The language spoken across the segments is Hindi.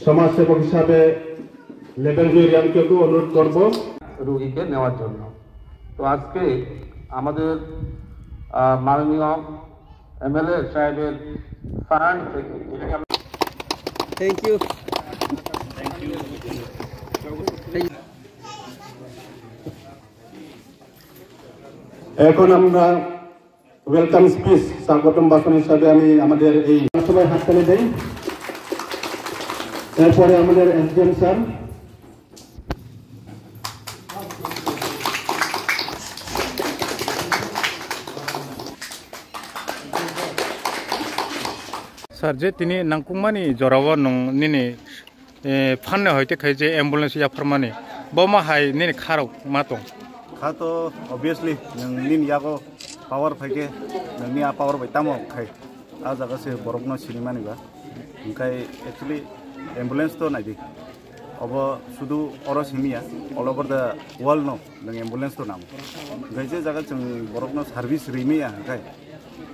समाजसेवक हिसाबे लेभेल জুরিয়ানকে অনুরোধ করব রোগীকে নেওয়ার জন্য। তো আজকে আমাদের মাননীয় এমএলএ সাহেবের ফান্ড থেকে থ্যাংক ইউ। এখন আমরা ওয়েলকাম স্পিচ স্বাগতম ভাষণ হিসাবে আমি আমাদের এই সবাই হাততালি দেই। এরপরে আমাদের এসডিএম স্যার सर जे तिनी नांकुमानी जरावा नं निने फानने होइते खै जे एम्बुलेंस या फरमानी बमा हाय निने खारो मातो खा तो ऑब्वियसली निन यागो पावर फैके नोंनि आ पावर बैतामो खै आ जागा से बरफनो सिनेमानिबा ओंखाय एक्चुअली एम्बुलेंस तो नायदि अब शुधु अर सिमिया ऑल ओवर द वर्ल्ड नो नों एम्बुलेंस तो नाम ओंखाय जे जागा जों बरफनो सार्भिस रिमिया ओंखाय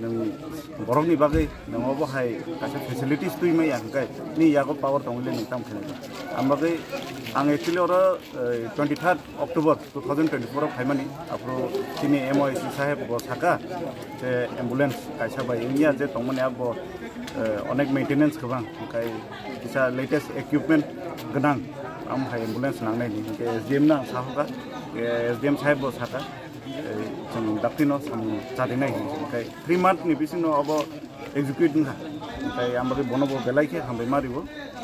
नों बरफनि बागै नों बहाय गासै फेसिलिटिस तुइमाया ओंखाय नि यागो पावर दंले नों ताम खैनाय आमबागै आं एक्चुअली अर 23 अक्टोबर 2024 फाइमानि आफ्रो तिनि एमओएससी साहेब ब साका जे एम्बुलेंस कायसा बाय इनिया जे तंमने अब अनेक मेंटेनेंस गोबां ओंखाय बिसा लेटेस्ट इक्विपमेंट गोनां आम हाय एम्बुलेंस नांनायनि एसडीएम ना साहका एसडीएम साहेब ब साका जों दाक्तिनो साम जादिनाय ओंखाय 3 मान्थनि बिसिनो अब एक्जिक्यूट नहा ओंखाय आमबागै बनबो बेलायखे हामबाय मारिबो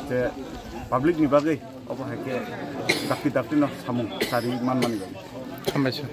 जे पाब्लिक नि बागै अब हायके दाक्तिनो साम सारि मान मानि हामबायसो।